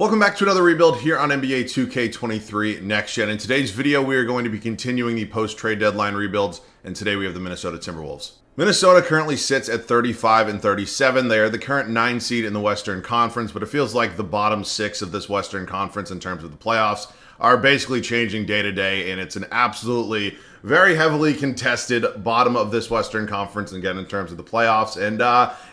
Welcome back to another rebuild here on NBA 2K23 Next Gen. In today's video, we are going to be continuing the post-trade deadline rebuilds, and today we have the Minnesota Timberwolves. Minnesota currently sits at 35 and 37. They are the current 9 seed in the Western Conference, but it feels like the bottom 6 of this Western Conference in terms of the playoffs are basically changing day to day, and it's an absolutely very heavily contested bottom of this Western Conference, again, in terms of the playoffs. And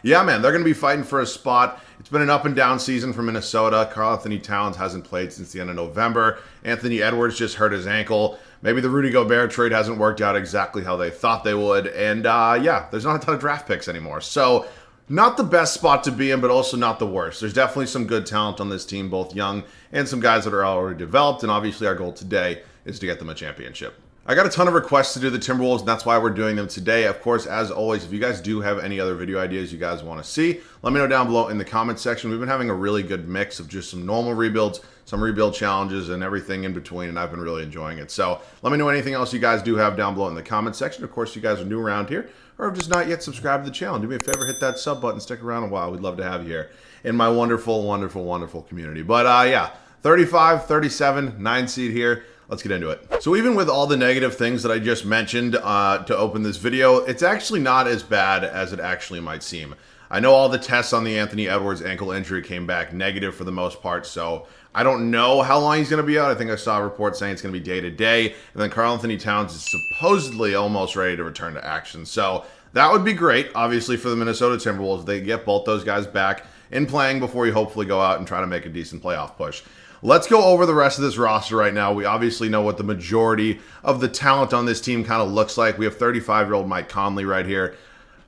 yeah, man, they're going to be fighting for a spot. It's been an up and down season for Minnesota. Karl-Anthony Towns hasn't played since the end of November. Anthony Edwards just hurt his ankle. Maybe the Rudy Gobert trade hasn't worked out exactly how they thought they would. And yeah, there's not a ton of draft picks anymore. So not the best spot to be in, but also not the worst. There's definitely some good talent on this team, both young and some guys that are already developed. And obviously our goal today is to get them a championship. I got a ton of requests to do the Timberwolves, and that's why we're doing them today. Of course, as always, if you guys do have any other video ideas you guys want to see, let me know down below in the comment section. We've been having a really good mix of just some normal rebuilds, some rebuild challenges, and everything in between, and I've been really enjoying it. So let me know anything else you guys do have down below in the comment section. Of course, if you guys are new around here or have just not yet subscribed to the channel, do me a favor, hit that sub button, stick around a while. We'd love to have you here in my wonderful, wonderful, wonderful community. But yeah, 35, 37, 9 seed here. Let's get into it. So even with all the negative things that I just mentioned to open this video, it's actually not as bad as it actually might seem. I know all the tests on the Anthony Edwards ankle injury came back negative for the most part, so I don't know how long he's going to be out. I think I saw a report saying it's going to be day to day, and then Karl-Anthony Towns is supposedly almost ready to return to action. So that would be great, obviously, for the Minnesota Timberwolves. They get both those guys back in playing before you hopefully go out and try to make a decent playoff push. Let's go over the rest of this roster right now. We obviously know what the majority of the talent on this team kind of looks like. We have 35-year-old Mike Conley right here.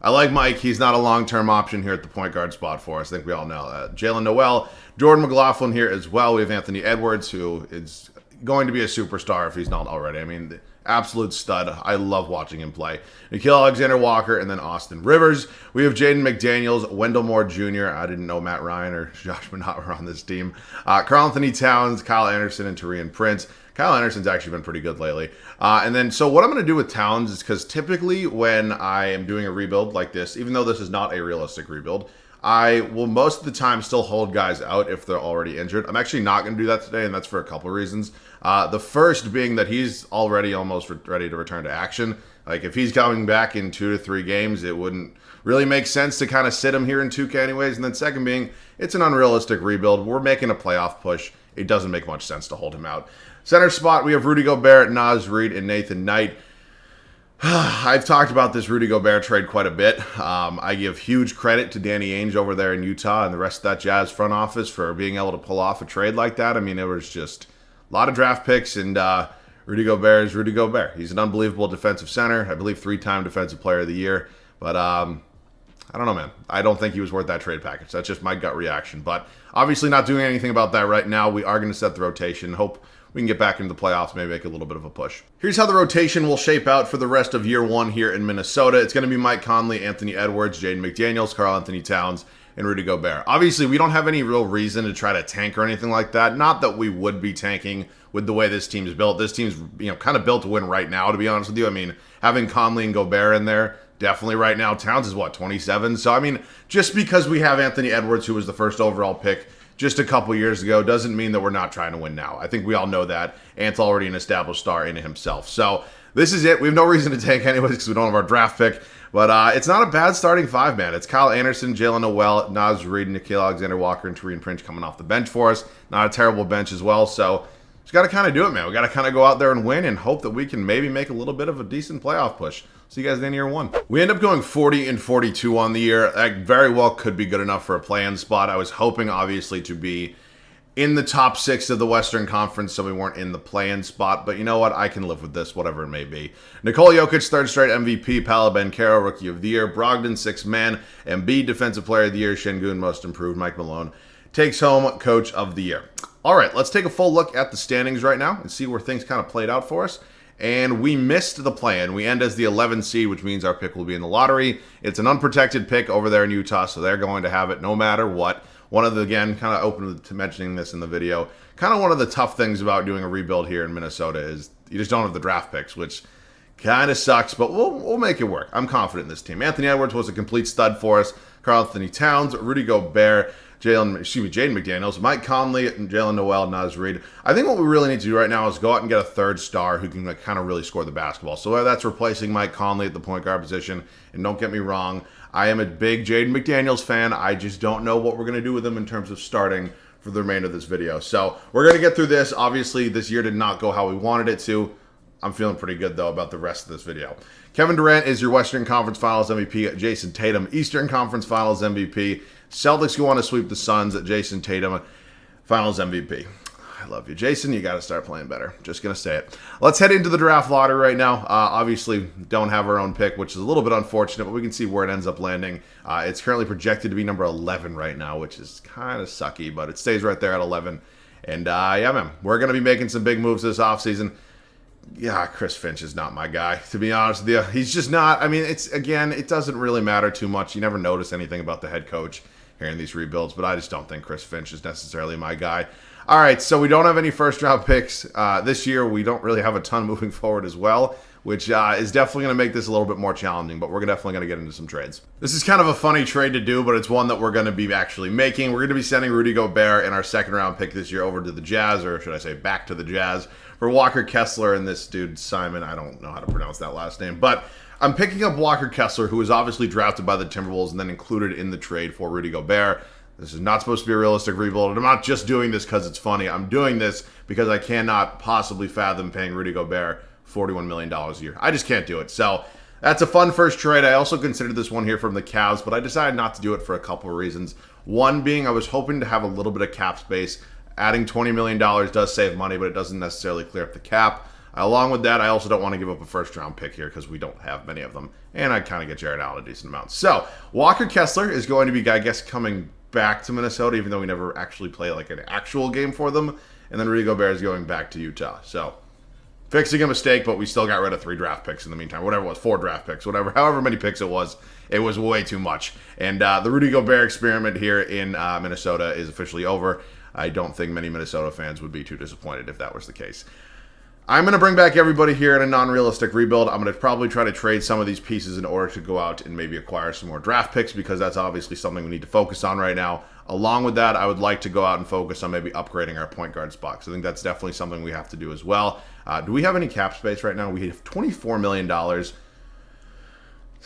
I like Mike. He's not a long-term option here at the point guard spot for us. I think we all know that. Jalen Noel, Jordan McLaughlin here as well. We have Anthony Edwards, who is going to be a superstar if he's not already. I mean, the absolute stud. I love watching him play. Nickeil Alexander-Walker, and then Austin Rivers. We have Jaden McDaniels, Wendell Moore Jr. I didn't know Matt Ryan or Josh Minott were on this team. Karl-Anthony Towns, Kyle Anderson, and Taurean Prince. Kyle Anderson's actually been pretty good lately. And then, so what I'm going to do with Towns is because typically when I am doing a rebuild like this, even though this is not a realistic rebuild, I will most of the time still hold guys out if they're already injured. I'm actually not going to do that today, and that's for a couple of reasons. The first being that he's already almost ready to return to action. Like, if he's coming back in 2 to 3 games, it wouldn't really make sense to kind of sit him here in 2K anyways. And then second being, it's an unrealistic rebuild. We're making a playoff push. It doesn't make much sense to hold him out. Center spot, we have Rudy Gobert, Naz Reid, and Nathan Knight. I've talked about this Rudy Gobert trade quite a bit. I give huge credit to Danny Ainge over there in Utah and the rest of that Jazz front office for being able to pull off a trade like that. I mean, it was just a lot of draft picks, and Rudy Gobert is Rudy Gobert. He's an unbelievable defensive center. I believe 3-time Defensive Player of the Year. But I don't know, man. I don't think he was worth that trade package. That's just my gut reaction. But obviously not doing anything about that right now. We are going to set the rotation. Hope we can get back into the playoffs, maybe make a little bit of a push. Here's how the rotation will shape out for the rest of year 1 here in Minnesota. It's going to be Mike Conley, Anthony Edwards, Jaden McDaniels, Karl-Anthony Towns, and Rudy Gobert. Obviously, we don't have any real reason to try to tank or anything like that. Not that we would be tanking with the way this team's built. This team's, kind of built to win right now, to be honest with you. I mean, having Conley and Gobert in there, definitely right now. Towns is, 27? So, I mean, just because we have Anthony Edwards, who was the first overall pick just a couple years ago, doesn't mean that we're not trying to win now. I think we all know that. Ant's already an established star in himself. So this is it. We have no reason to tank anyways because we don't have our draft pick. But it's not a bad starting 5, man. It's Kyle Anderson, Jalen Noel, Naz Reid, Nickeil Alexander-Walker, and Taurean Prince coming off the bench for us. Not a terrible bench as well. So just got to kind of do it, man. We got to kind of go out there and win and hope that we can maybe make a little bit of a decent playoff push. See you guys in year 1. We end up going 40 and 42 on the year. That very well could be good enough for a play-in spot. I was hoping, obviously, to be in the top 6 of the Western Conference, so we weren't in the play-in spot. But you know what? I can live with this, whatever it may be. Nikola Jokic, 3rd straight MVP. Paolo Banchero, Rookie of the Year. Brogdon, 6th man. Embiid, Defensive Player of the Year. Şengün, Most Improved. Mike Malone takes home Coach of the Year. All right, let's take a full look at the standings right now and see where things kind of played out for us. And we missed the play-in. We end as the 11th seed, which means our pick will be in the lottery. It's an unprotected pick over there in Utah, so they're going to have it no matter what. One of the, again, kind of open to mentioning this in the video, kind of one of the tough things about doing a rebuild here in Minnesota is you just don't have the draft picks, which kind of sucks, but we'll make it work. I'm confident in this team. Anthony Edwards was a complete stud for us. Karl-Anthony Towns, Rudy Gobert, Jaden McDaniels, Mike Conley, and Jalen Noel, Naz Reid. I think what we really need to do right now is go out and get a third star who can kind of really score the basketball. So whether that's replacing Mike Conley at the point guard position, and don't get me wrong, I am a big Jaden McDaniels fan. I just don't know what we're going to do with him in terms of starting for the remainder of this video. So we're going to get through this. Obviously, this year did not go how we wanted it to. I'm feeling pretty good, though, about the rest of this video. Kevin Durant is your Western Conference Finals MVP. Jason Tatum, Eastern Conference Finals MVP. Celtics go on to sweep the Suns. Jason Tatum, Finals MVP. I love you. Jason, you got to start playing better. Just going to say it. Let's head into the draft lottery right now. Obviously, don't have our own pick, which is a little bit unfortunate, but we can see where it ends up landing. It's currently projected to be number 11 right now, which is kind of sucky, but it stays right there at 11. And yeah, man, we're going to be making some big moves this offseason. Yeah, Chris Finch is not my guy, to be honest with you. He's just not. I mean, it doesn't really matter too much. You never notice anything about the head coach here in these rebuilds, but I just don't think Chris Finch is necessarily my guy. All right, so we don't have any first-round picks this year. We don't really have a ton moving forward as well, which is definitely going to make this a little bit more challenging, but we're definitely going to get into some trades. This is kind of a funny trade to do, but it's one that we're going to be actually making. We're going to be sending Rudy Gobert and our second-round pick this year over to the Jazz, or should I say back to the Jazz, for Walker Kessler and this dude, Simon. I don't know how to pronounce that last name, but I'm picking up Walker Kessler, who was obviously drafted by the Timberwolves and then included in the trade for Rudy Gobert. This is not supposed to be a realistic rebuild. I'm not just doing this because it's funny. I'm doing this because I cannot possibly fathom paying Rudy Gobert $41 million a year. I just can't do it. So that's a fun first trade. I also considered this one here from the Cavs, but I decided not to do it for a couple of reasons. One being I was hoping to have a little bit of cap space. Adding $20 million does save money, but it doesn't necessarily clear up the cap. Along with that, I also don't want to give up a first-round pick here because we don't have many of them. And I kind of get Jared Allen a decent amount. So Walker Kessler is going to be, I guess, coming back to Minnesota, even though we never actually play like an actual game for them. And then Rudy Gobert is going back to Utah. So fixing a mistake, but we still got rid of 3 draft picks in the meantime. Whatever it was, 4 draft picks, whatever, however many picks it was way too much. And the Rudy Gobert experiment here in Minnesota is officially over. I don't think many Minnesota fans would be too disappointed if that was the case. I'm going to bring back everybody here in a non-realistic rebuild. I'm going to probably try to trade some of these pieces in order to go out and maybe acquire some more draft picks because that's obviously something we need to focus on right now. Along with that, I would like to go out and focus on maybe upgrading our point guard spots. I think that's definitely something we have to do as well. Do we have any cap space right now? We have $24 million.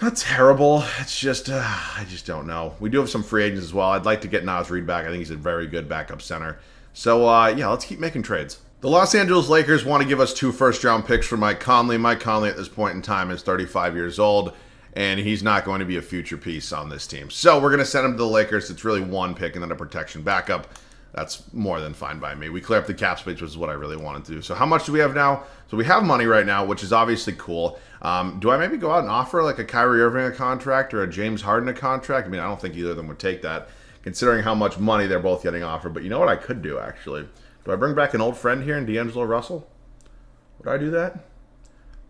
Not terrible. It's just, I just don't know. We do have some free agents as well. I'd like to get Naz Reid back. I think he's a very good backup center. So, yeah, let's keep making trades. The Los Angeles Lakers want to give us 2 first-round picks for Mike Conley. Mike Conley at this point in time is 35 years old, and he's not going to be a future piece on this team. So we're going to send him to the Lakers. It's really 1 pick and then a protection backup. That's more than fine by me. We clear up the cap space, which is what I really wanted to do. So how much do we have now? So we have money right now, which is obviously cool. Do I maybe go out and offer like a Kyrie Irving a contract or a James Harden a contract? I mean, I don't think either of them would take that, considering how much money they're both getting offered. But you know what I could do, actually? Do I bring back an old friend here in D'Angelo Russell? Would I do that?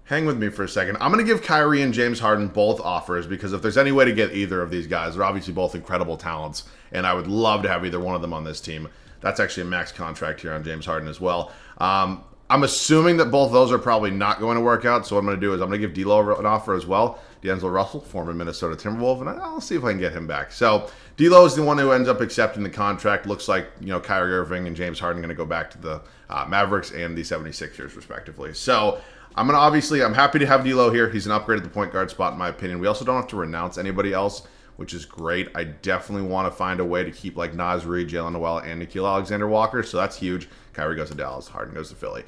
Hang with me for a second. I'm going to give Kyrie and James Harden both offers because if there's any way to get either of these guys, they're obviously both incredible talents, and I would love to have either one of them on this team. That's actually a max contract here on James Harden as well. I'm assuming that both of those are probably not going to work out, so what I'm going to do is I'm going to give D'Lo an offer as well. D'Angelo Russell, former Minnesota Timberwolves, and I'll see if I can get him back. So D'Lo is the one who ends up accepting the contract. Looks like, you know, Kyrie Irving and James Harden are going to go back to the Mavericks and the 76ers, respectively. So I'm happy to have D'Lo here. He's an upgrade at the point guard spot, in my opinion. We also don't have to renounce anybody else, which is great. I definitely want to find a way to keep like Naz Reid, Jalen Noel, and Nickeil Alexander-Walker, so that's huge. Kyrie goes to Dallas, Harden goes to Philly.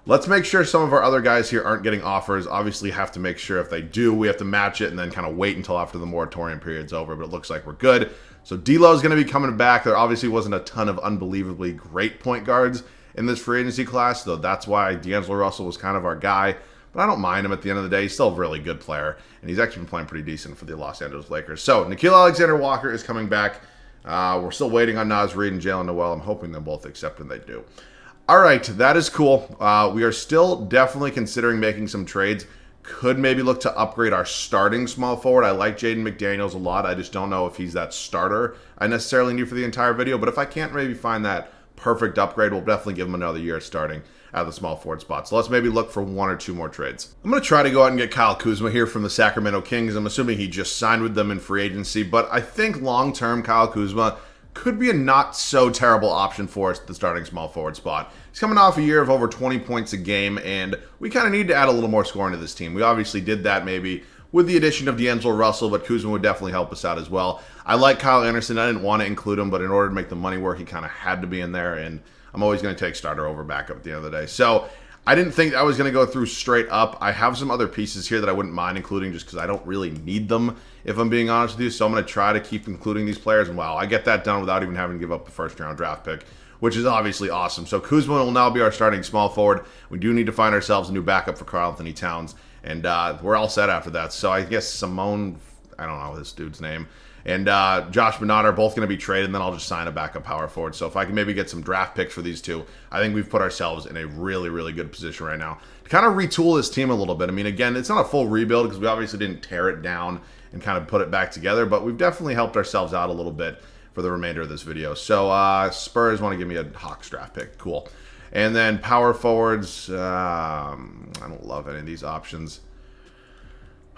Let's make sure some of our other guys here aren't getting offers. Obviously, have to make sure if they do, we have to match it and then kind of wait until after the moratorium period's over, but it looks like we're good. So D'Lo is going to be coming back. There obviously wasn't a ton of unbelievably great point guards in this free agency class, though that's why D'Angelo Russell was kind of our guy. But I don't mind him at the end of the day. He's still a really good player, and he's actually been playing pretty decent for the Los Angeles Lakers. So Nickeil Alexander-Walker is coming back. We're still waiting on Naz Reid and Jalen Noel. I'm hoping they'll both accept, and they do. All right, that is cool. We are still definitely considering making some trades. Could maybe look to upgrade our starting small forward. I like Jaden McDaniels a lot. I just don't know if he's that starter I necessarily need for the entire video. But if I can't maybe find that perfect upgrade, we'll definitely give him another year starting at the small forward spot. So let's maybe look for 1 or 2 more trades. I'm going to try to go out and get Kyle Kuzma here from the Sacramento Kings. I'm assuming he just signed with them in free agency. But I think long-term Kyle Kuzma could be a not so terrible option for us at the starting small forward spot. He's coming off a year of over 20 points a game, and we kind of need to add a little more scoring to this team. We obviously did that maybe with the addition of D'Angelo Russell, but Kuzma would definitely help us out as well. I like Kyle Anderson. I didn't want to include him, but in order to make the money work, he kind of had to be in there, and I'm always going to take starter over backup at the end of the day. So I didn't think I was going to go through straight up. I have some other pieces here that I wouldn't mind including just because I don't really need them, if I'm being honest with you. So I'm going to try to keep including these players. And wow, I get that done without even having to give up a first-round draft pick, which is obviously awesome. So Kuzma will now be our starting small forward. We do need to find ourselves a new backup for Karl-Anthony Towns. And we're all set after that. So I guess Simone, I don't know this dude's name, and Josh Bernard are both going to be traded, and then I'll just sign a backup power forward. So if I can maybe get some draft picks for these two, I think we've put ourselves in a really, really good position right now to kind of retool this team a little bit. I mean, again, it's not a full rebuild because we obviously didn't tear it down and kind of put it back together, but we've definitely helped ourselves out a little bit for the remainder of this video. So Spurs want to give me a Hawks draft pick. Cool. And then power forwards, I don't love any of these options.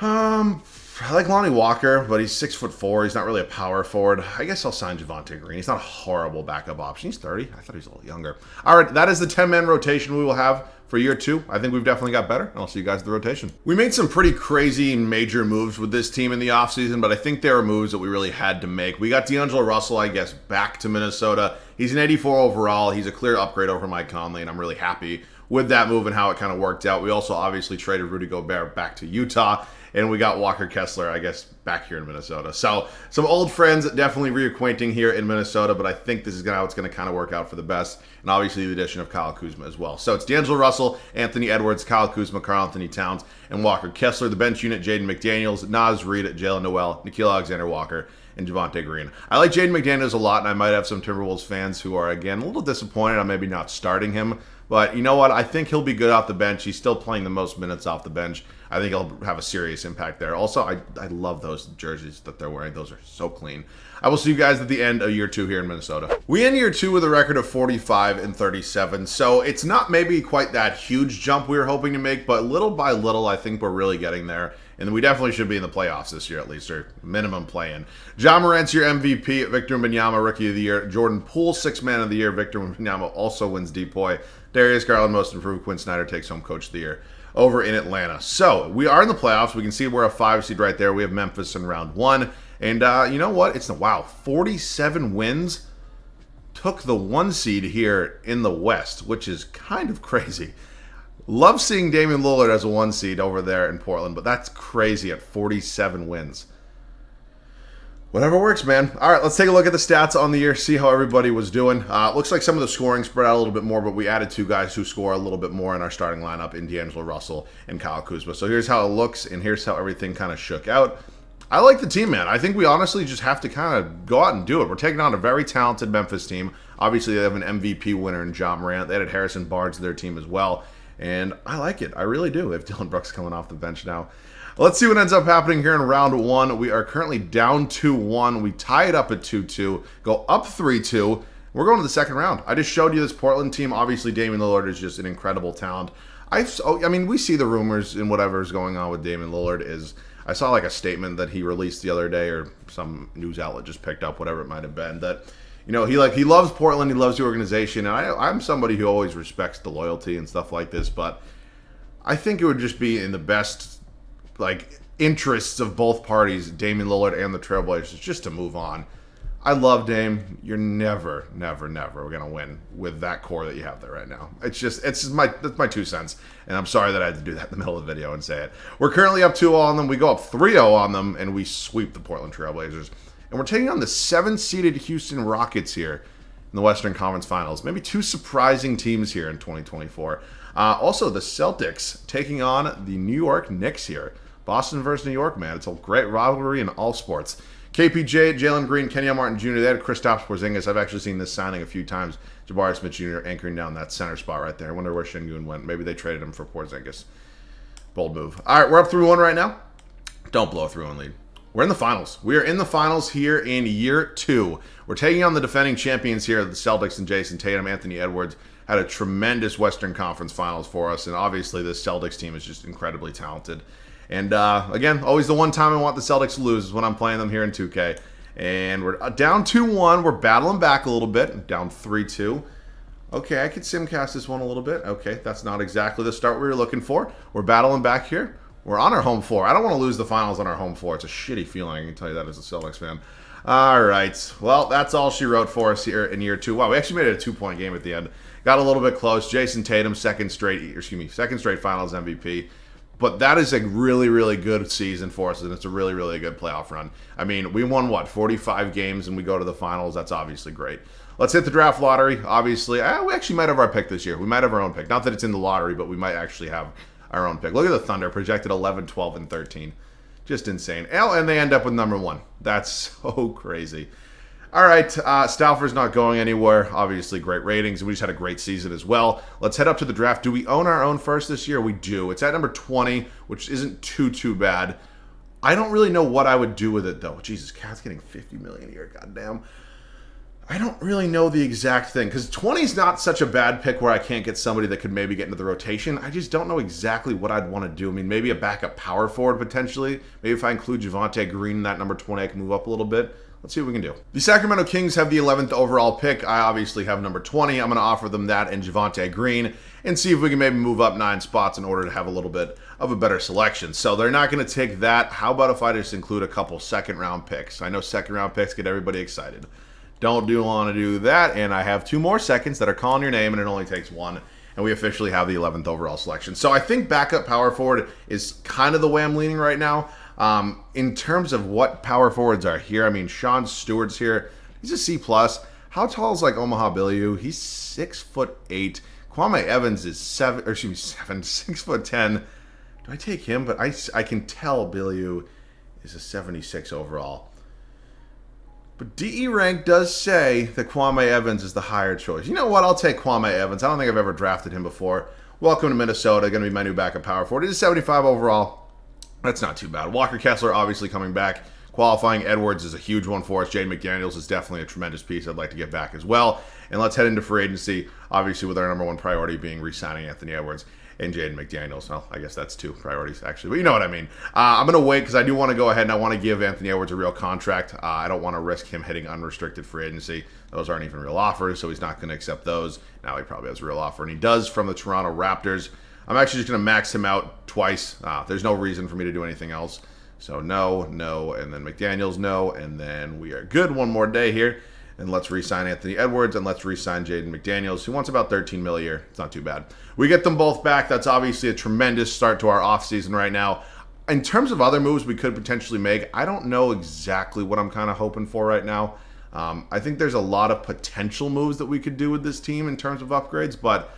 I like Lonnie Walker, but he's 6'4". He's not really a power forward. I guess I'll sign Javonte Green. He's not a horrible backup option. He's 30. I thought he was a little younger. All right, that is the 10-man rotation we will have for year 2. I think we've definitely got better, and I'll see you guys at the rotation. We made some pretty crazy major moves with this team in the offseason, but I think there are moves that we really had to make. We got D'Angelo Russell, I guess, back to Minnesota. He's an 84 overall. He's a clear upgrade over Mike Conley, and I'm really happy with that move and how it kind of worked out. We also obviously traded Rudy Gobert back to Utah, and we got Walker Kessler, I guess, back here in Minnesota. So some old friends definitely reacquainting here in Minnesota, but I think this is how it's going to kind of work out for the best. And obviously the addition of Kyle Kuzma as well. So it's D'Angelo Russell, Anthony Edwards, Kyle Kuzma, Karl-Anthony Towns, and Walker Kessler. The bench unit, Jaden McDaniels, Naz Reid, Jalen Noel, Nickeil Alexander-Walker, and Javonte Green. I like Jaden McDaniels a lot, and I might have some Timberwolves fans who are, again, a little disappointed on maybe not starting him. But you know what? I think he'll be good off the bench. He's still playing the most minutes off the bench. I think he'll have a serious impact there. Also, I love those jerseys that they're wearing. Those are so clean. I will see you guys at the end of year 2 here in Minnesota. We end year 2 with a record of 45-37. So it's not maybe quite that huge jump we were hoping to make, but little by little, I think we're really getting there. And we definitely should be in the playoffs this year at least, or minimum play-in. Ja Morant's your MVP. Victor Wembanyama, Rookie of the Year. Jordan Poole, 6th Man of the Year. Victor Wembanyama also wins DPOY. Darius Garland, Most Improved. Quinn Snyder takes home Coach of the Year over in Atlanta. So we are in the playoffs. We can see we're a 5 seed right there. We have Memphis in round 1. And you know what? It's 47 wins. Took the 1 seed here in the West, which is kind of crazy. Love seeing Damian Lillard as a 1 seed over there in Portland, but that's crazy at 47 wins. Whatever works, man. All right, let's take a look at the stats on the year, see how everybody was doing. Looks like some of the scoring spread out a little bit more, but we added 2 guys who score a little bit more in our starting lineup in D'Angelo Russell and Kyle Kuzma. So here's how it looks, and here's how everything kind of shook out. I like the team, man. I think we honestly just have to kind of go out and do it. We're taking on a very talented Memphis team. Obviously, they have an MVP winner in Ja Morant. They added Harrison Barnes to their team as well. And I like it. I really do. They have Dylan Brooks coming off the bench now. Let's see what ends up happening here in round 1. We are currently down 2-1. We tie it up at 2-2. Go up 3-2. We're going to the second round. I just showed you this Portland team. Obviously, Damian Lillard is just an incredible talent. I mean, we see the rumors and whatever's going on with Damian Lillard is... I saw like a statement that he released the other day, or some news outlet just picked up, whatever it might have been, that... You know, he loves Portland, he loves the organization, and I'm somebody who always respects the loyalty and stuff like this, but I think it would just be in the best, like, interests of both parties, Damian Lillard and the Trailblazers, just to move on. I love Dame. You're never going to win with that core that you have there right now. That's my 2 cents, and I'm sorry that I had to do that in the middle of the video and say it. We're currently up 2-0 on them. We go up 3-0 on them, and we sweep the Portland Trailblazers. And we're taking on the 7-seeded Houston Rockets here in the Western Conference Finals. Maybe 2 surprising teams here in 2024. Also, the Celtics taking on the New York Knicks here. Boston versus New York, man. It's a great rivalry in all sports. KPJ, Jalen Green, Kenyon Martin Jr., they had Kristaps Porzingis. I've actually seen this signing a few times. Jabari Smith Jr. anchoring down that center spot right there. I wonder where Şengün went. Maybe they traded him for Porzingis. Bold move. All right, we're up 3-1 right now. Don't blow a 3-1 lead. We're in the finals. We are in the finals here in year 2. We're taking on the defending champions here, the Celtics and Jason Tatum. Anthony Edwards had a tremendous Western Conference Finals for us, and obviously this Celtics team is just incredibly talented. And again, always the one time I want the Celtics to lose is when I'm playing them here in 2K. And we're down 2-1. We're battling back a little bit. Down 3-2. Okay, I could simcast this one a little bit. Okay, that's not exactly the start we were looking for. We're battling back here. We're on our home floor. I don't want to lose the finals on our home floor. It's a shitty feeling, I can tell you that as a Celtics fan. All right. Well, that's all she wrote for us here in year 2. Wow, we actually made it a 2-point game at the end. Got a little bit close. Jason Tatum, second straight finals MVP. But that is a really, really good season for us, and it's a really, really good playoff run. I mean, we won, 45 games, and we go to the finals. That's obviously great. Let's hit the draft lottery. Obviously, we actually might have our pick this year. We might have our own pick. Not that it's in the lottery, but we might actually have our own pick. Look at the Thunder, projected 11, 12, and 13. Just insane. And they end up with number 1. That's so crazy. All right, Stauffer's not going anywhere. Obviously, great ratings, and we just had a great season as well. Let's head up to the draft. Do we own our own first this year? We do. It's at number 20, which isn't too bad. I don't really know what I would do with it, though. Jesus, Cat's getting $50 million a year. Goddamn. I don't really know the exact thing, because 20 is not such a bad pick where I can't get somebody that could maybe get into the rotation. I just don't know exactly what I'd want to do. I mean, maybe a backup power forward, potentially. Maybe if I include Javonte Green in that number 20, I can move up a little bit. Let's see what we can do. The Sacramento Kings have the 11th overall pick. I obviously have number 20. I'm going to offer them that and Javonte Green and see if we can maybe move up 9 spots in order to have a little bit of a better selection. So they're not going to take that. How about if I just include a couple second-round picks? I know second-round picks get everybody excited. Don't want to do that. And I have 2 more seconds that are calling your name, and it only takes 1. And we officially have the 11th overall selection. So I think backup power forward is kind of the way I'm leaning right now. In terms of what power forwards are here, I mean, Sean Stewart's here. He's a C+. How tall is Omaha Billiou? He's 6'8". Kwame Evans is 6'10". Do I take him? But I can tell Billiou is a 76 overall. But DE rank does say that Kwame Evans is the higher choice. You know what? I'll take Kwame Evans. I don't think I've ever drafted him before. Welcome to Minnesota. Going to be my new backup power forward. He's 75 overall. That's not too bad. Walker Kessler obviously coming back. Qualifying Edwards is a huge one for us. Jaden McDaniels is definitely a tremendous piece I'd like to get back as well. And let's head into free agency, obviously with our number 1 priority being re-signing Anthony Edwards and Jaden McDaniels. Well, I guess that's 2 priorities, actually. But you know what I mean. I'm going to wait because I do want to go ahead and I want to give Anthony Edwards a real contract. I don't want to risk him hitting unrestricted free agency. Those aren't even real offers, so he's not going to accept those. Now he probably has a real offer, and he does from the Toronto Raptors. I'm actually just going to max him out twice. There's no reason for me to do anything else. So no, and then McDaniels, no, and then we are good. One more day here. And let's re-sign Anthony Edwards, and let's re-sign Jaden McDaniels, who wants about $13 million a year. It's not too bad. We get them both back. That's obviously a tremendous start to our offseason right now. In terms of other moves we could potentially make, I don't know exactly what I'm kind of hoping for right now. I think there's a lot of potential moves that we could do with this team in terms of upgrades, but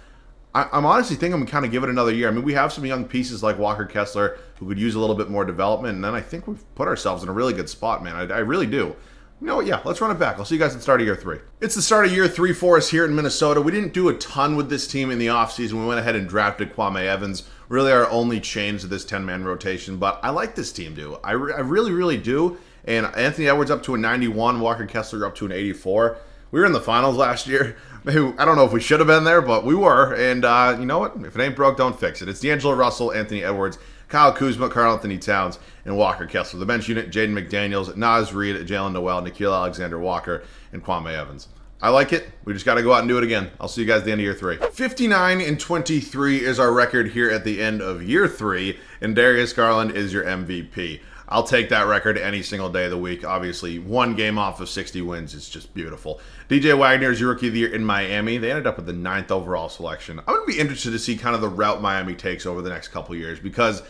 I'm honestly thinking I'm going to kind of give it another year. I mean, we have some young pieces like Walker Kessler who could use a little bit more development, and then I think we've put ourselves in a really good spot, man. I really do. You know what? Yeah, let's run it back. I'll see you guys at the start of year 3. It's the start of year 3 for us here in Minnesota. We didn't do a ton with this team in the offseason. We went ahead and drafted Kwame Evans. Really our only change to this 10-man rotation, but I like this team, dude. I really, really do. And Anthony Edwards up to a 91, Walker Kessler up to an 84. We were in the finals last year. I don't know if we should have been there, but we were. And you know what? If it ain't broke, don't fix it. It's D'Angelo Russell, Anthony Edwards, Kyle Kuzma, Karl-Anthony Towns, and Walker Kessler. The bench unit, Jaden McDaniels, Naz Reid, Jalen Noel, Nickeil Alexander-Walker, and Kwame Evans. I like it. We just got to go out and do it again. I'll see you guys at the end of year 3. 59-23 is our record here at the end of year 3, and Darius Garland is your MVP. I'll take that record any single day of the week. Obviously, 1 game off of 60 wins is just beautiful. DJ Wagner is your rookie of the year in Miami. They ended up with the 9th overall selection. I'm going to be interested to see kind of the route Miami takes over the next couple years because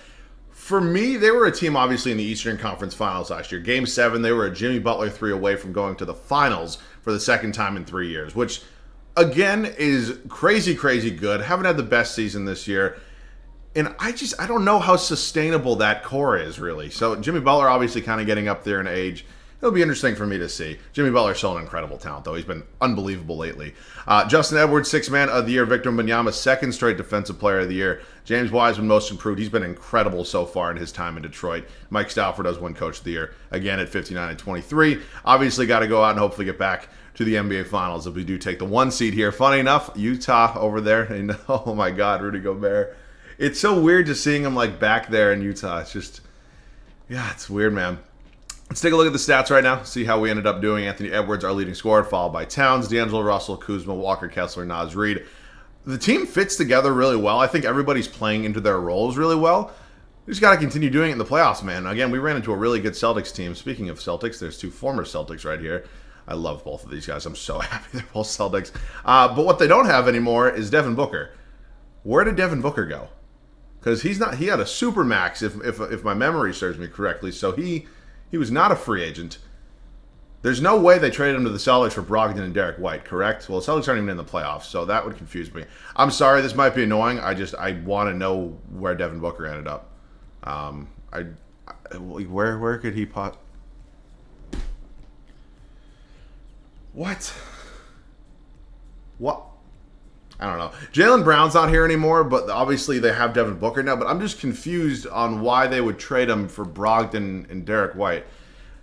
for me, they were a team obviously in the Eastern Conference Finals last year. Game 7, they were a Jimmy Butler 3 away from going to the finals for the 2nd time in 3 years, which again is crazy, crazy good. Haven't had the best season this year. And I don't know how sustainable that core is, really. So Jimmy Butler obviously kind of getting up there in age. It'll be interesting for me to see. Jimmy Butler's still an incredible talent, though. He's been unbelievable lately. Justin Edwards, 6th man of the year. Victor Wembanyama, 2nd straight defensive player of the year. James Wiseman, most improved. He's been incredible so far in his time in Detroit. Mike Stauffer does win coach of the year, again at 59-23. Obviously got to go out and hopefully get back to the NBA Finals if we do take the 1 seed here. Funny enough, Utah over there. And oh my God, Rudy Gobert. It's so weird just seeing him like back there in Utah. It's just, yeah, it's weird, man. Let's take a look at the stats right now, see how we ended up doing. Anthony Edwards, our leading scorer, followed by Towns, D'Angelo Russell, Kuzma, Walker Kessler, Naz Reid. The team fits together really well. I think everybody's playing into their roles really well. We just got to continue doing it in the playoffs, man. Again, we ran into a really good Celtics team. Speaking of Celtics, there's two former Celtics right here. I love both of these guys. I'm so happy they're both Celtics. But what they don't have anymore is Devin Booker. Where did Devin Booker go? Because he had a super max, if my memory serves me correctly. So he was not a free agent. There's no way they traded him to the Celtics for Brogdon and Derek White, correct? Well, the Celtics aren't even in the playoffs, so that would confuse me. I'm sorry, this might be annoying. I want to know where Devin Booker ended up. Where could he pot? What? I don't know. Jaylen Brown's not here anymore, but obviously they have Devin Booker now. But I'm just confused on why they would trade him for Brogdon and Derek White.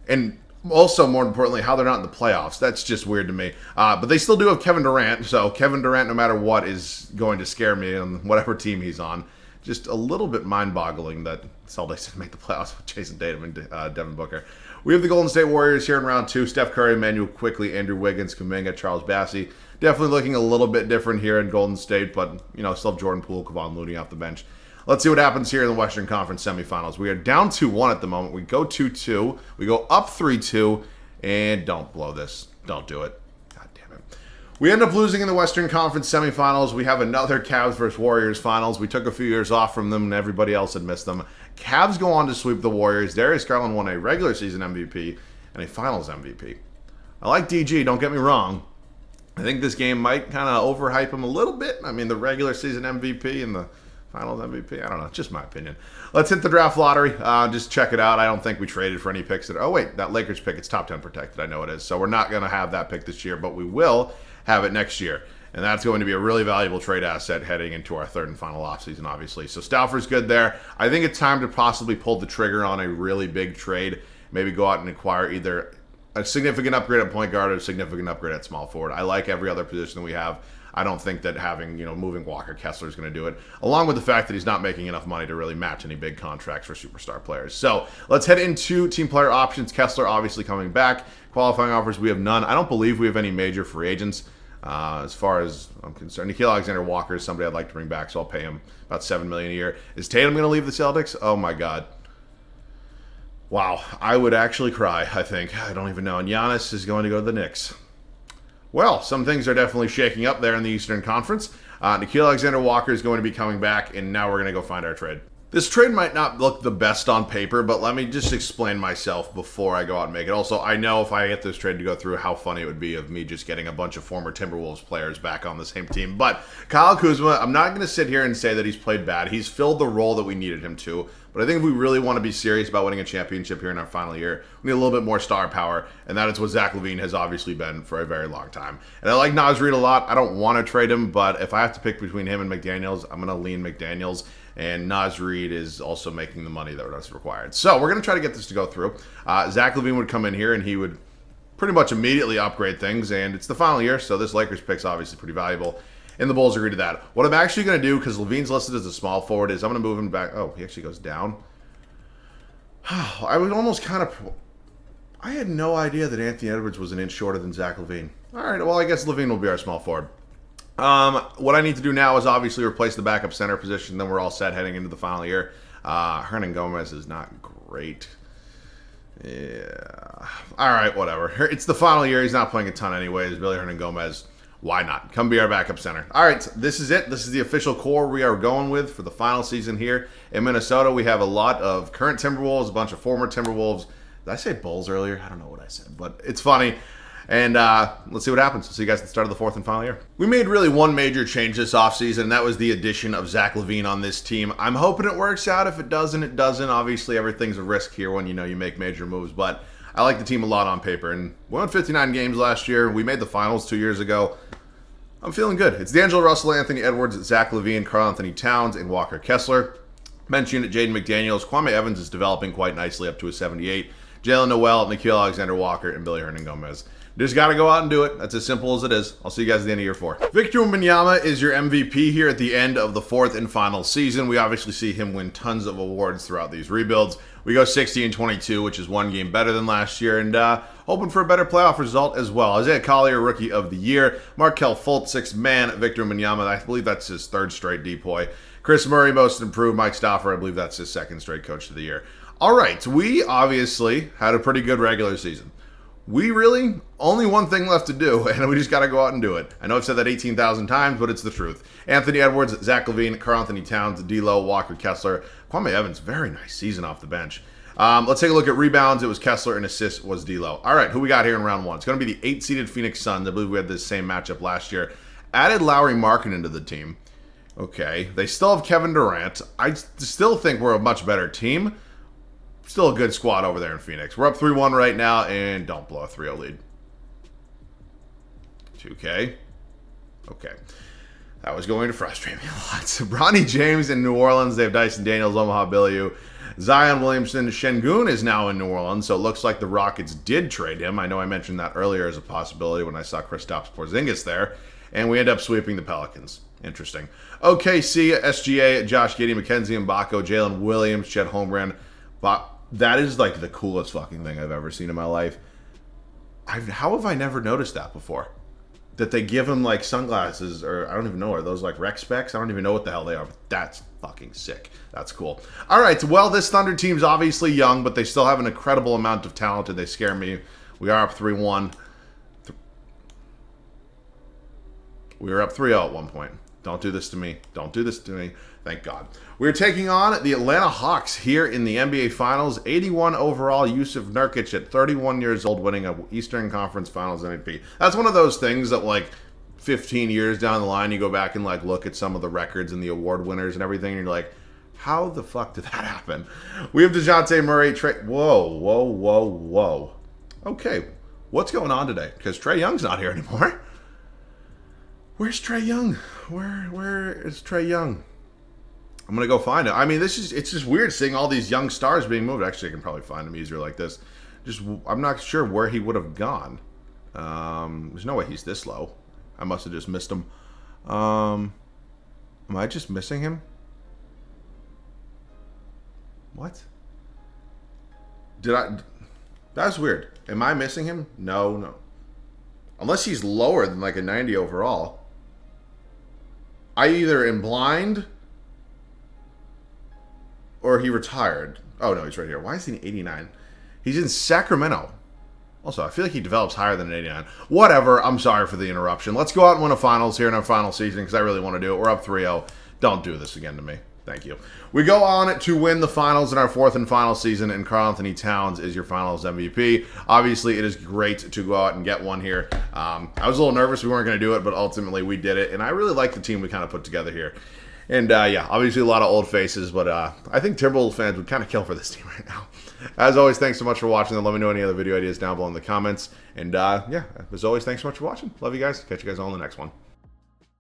And also, more importantly, how they're not in the playoffs. That's just weird to me. But they still do have Kevin Durant. So Kevin Durant, no matter what, is going to scare me on whatever team he's on. Just a little bit mind-boggling that Celtics didn't make the playoffs with Jason Tatum and Devin Booker. We have the Golden State Warriors here in round 2. Steph Curry, Emmanuel Quickley, Andrew Wiggins, Kuminga, Charles Bassey. Definitely looking a little bit different here in Golden State, but, still have Jordan Poole, Kevon Looney off the bench. Let's see what happens here in the Western Conference semifinals. We are down 2-1 at the moment. We go 2-2. We go up 3-2. And don't blow this. Don't do it. God damn it. We end up losing in the Western Conference semifinals. We have another Cavs versus Warriors finals. We took a few years off from them, and everybody else had missed them. Cavs go on to sweep the Warriors. Darius Garland won a regular season MVP and a finals MVP. I like DG, don't get me wrong. I think this game might kind of overhype him a little bit. I mean, the regular season MVP and the finals MVP, I don't know. It's just my opinion. Let's hit the draft lottery. Just check it out. I don't think we traded for any picks. Oh, wait, that Lakers pick, it's top 10 protected. I know it is. So we're not going to have that pick this year, but we will have it next year. And that's going to be a really valuable trade asset heading into our third and final offseason, obviously. So Stauffer's good there. I think it's time to possibly pull the trigger on a really big trade. Maybe go out and acquire either a significant upgrade at point guard or a significant upgrade at small forward. I like every other position that we have. I don't think that having, moving Walker Kessler is going to do it, along with the fact that he's not making enough money to really match any big contracts for superstar players. So let's head into team player options. Kessler obviously coming back. Qualifying offers, we have none. I don't believe we have any major free agents as far as I'm concerned. Nickeil Alexander-Walker is somebody I'd like to bring back, so I'll pay him about $7 million a year. Is Tatum going to leave the Celtics? Oh, my God. Wow, I would actually cry, I think. I don't even know. And Giannis is going to go to the Knicks. Well, some things are definitely shaking up there in the Eastern Conference. Nickeil Alexander-Walker is going to be coming back, and now we're going to go find our trade. This trade might not look the best on paper, but let me just explain myself before I go out and make it. Also, I know if I get this trade to go through, how funny it would be of me just getting a bunch of former Timberwolves players back on the same team. But Kyle Kuzma, I'm not going to sit here and say that he's played bad. He's filled the role that we needed him to. But I think if we really want to be serious about winning a championship here in our final year, we need a little bit more star power, and that is what Zach LaVine has obviously been for a very long time. And I like Naz Reid a lot. I don't want to trade him, but if I have to pick between him and McDaniels, I'm going to lean McDaniels. And Naz Reid is also making the money that's required. So we're going to try to get this to go through. Zach LaVine would come in here, and he would pretty much immediately upgrade things. And it's the final year, so this Lakers pick's obviously pretty valuable. And the Bulls agree to that. What I'm actually going to do, because LaVine's listed as a small forward, is I'm going to move him back. Oh, he actually goes down. I would almost kind of... I had no idea that Anthony Edwards was an inch shorter than Zach LaVine. All right, well, I guess LaVine will be our small forward. What I need to do now is obviously replace the backup center position. Then we're all set heading into the final year. Hernan Gomez is not great. Yeah. All right, whatever. It's the final year. He's not playing a ton anyways. Billy Hernan Gomez, why not? Come be our backup center. All right, so this is it. This is the official core we are going with for the final season here in Minnesota. We have a lot of current Timberwolves, a bunch of former Timberwolves. Did I say Bulls earlier? I don't know what I said, but it's funny. And let's see what happens. We'll see you guys at the start of the fourth and final year. We made really one major change this offseason, and that was the addition of Zach LaVine on this team. I'm hoping it works out. If it doesn't, it doesn't. Obviously, everything's a risk here when you make major moves, but I like the team a lot on paper. And we won 59 games last year. We made the finals 2 years ago. I'm feeling good. It's D'Angelo Russell, Anthony Edwards, Zach LaVine, Karl-Anthony Towns, and Walker Kessler. Bench unit, Jaden McDaniels. Kwame Evans is developing quite nicely up to a 78. Jalen Noel, Nickeil Alexander-Walker, and Billy Hernan Gomez. Just got to go out and do it. That's as simple as it is. I'll see you guys at the end of year 4. Victor Wembanyama is your MVP here at the end of the 4th and final season. We obviously see him win tons of awards throughout these rebuilds. We go 60-22, which is 1 game better than last year, and hoping for a better playoff result as well. Isaiah Collier, Rookie of the Year. Markelle Fultz, 6th man. Victor Wembanyama, I believe that's his 3rd straight DPOY. Chris Murray, Most Improved. Mike Stauffer, I believe that's his 2nd straight Coach of the Year. All right, we obviously had a pretty good regular season. We really only one thing left to do, and we just got to go out and do it. I know I've said that 18,000 times, but it's the truth. Anthony Edwards, Zach LaVine, karl-Anthony Towns, D'Lo, Walker Kessler, Kwame Evans, very nice season off the bench. Let's take a look at rebounds. It was Kessler, and assists was D'Lo. All right, who we got here in round 1? It's going to be the 8-seeded Phoenix Suns. I believe we had this same matchup last year. Added Lauri Markkanen to the team. Okay, they still have Kevin Durant. I still think we're a much better team. Still a good squad over there in Phoenix. We're up 3-1 right now, and don't blow a 3-0 lead. 2K. Okay. That was going to frustrate me a lot. So Bronny James in New Orleans. They have Dyson Daniels, Omaha Billieu. Zion Williamson. Şengün is now in New Orleans, so it looks like the Rockets did trade him. I know I mentioned that earlier as a possibility when I saw Kristaps Porzingis there. And we end up sweeping the Pelicans. Interesting. OKC, SGA, Josh Giddey, Mackenzie Mbako, Jalen Williams, Chet Holmgren. That is like the coolest fucking thing I've ever seen in my life. How have I never noticed that before? That they give him like sunglasses, or I don't even know, are those like rec specs? I don't even know what the hell they are, but that's fucking sick. That's cool. All right, well, this Thunder team's obviously young, but they still have an incredible amount of talent, and they scare me. We are up 3-1. We were up 3-0 at one point. Don't do this to me. Don't do this to me. Thank God. We're taking on the Atlanta Hawks here in the NBA Finals. 81 overall, Yusuf Nurkic at 31 years old, winning an Eastern Conference Finals MVP. That's one of those things that, like, 15 years down the line, you go back and, like, look at some of the records and the award winners and everything, and you're like, how the fuck did that happen? We have DeJounte Murray. Whoa. Okay, what's going on today? Because Trae Young's not here anymore. Where's Trae Young? Where is Trae Young? I'm going to go find it. I mean, it's just weird seeing all these young stars being moved. Actually, I can probably find him easier like this. I'm not sure where he would have gone. There's no way he's this low. I must have just missed him. Am I just missing him? What? That's weird. Am I missing him? No. Unless he's lower than like a 90 overall. I either am blind or he retired. Oh, no, he's right here. Why is he an 89? He's in Sacramento. Also, I feel like he develops higher than an 89. Whatever. I'm sorry for the interruption. Let's go out and win a finals here in our final season because I really want to do it. We're up 3-0. Don't do this again to me. Thank you. We go on to win the finals in our 4th and final season, and karl-Anthony Towns is your finals MVP. Obviously, it is great to go out and get one here. I was a little nervous we weren't going to do it, but ultimately we did it, and I really like the team we kind of put together here. And, yeah, obviously a lot of old faces, but I think Timberwolves fans would kind of kill for this team right now. As always, thanks so much for watching, and let me know any other video ideas down below in the comments. And, yeah, as always, thanks so much for watching. Love you guys. Catch you guys all in the next one.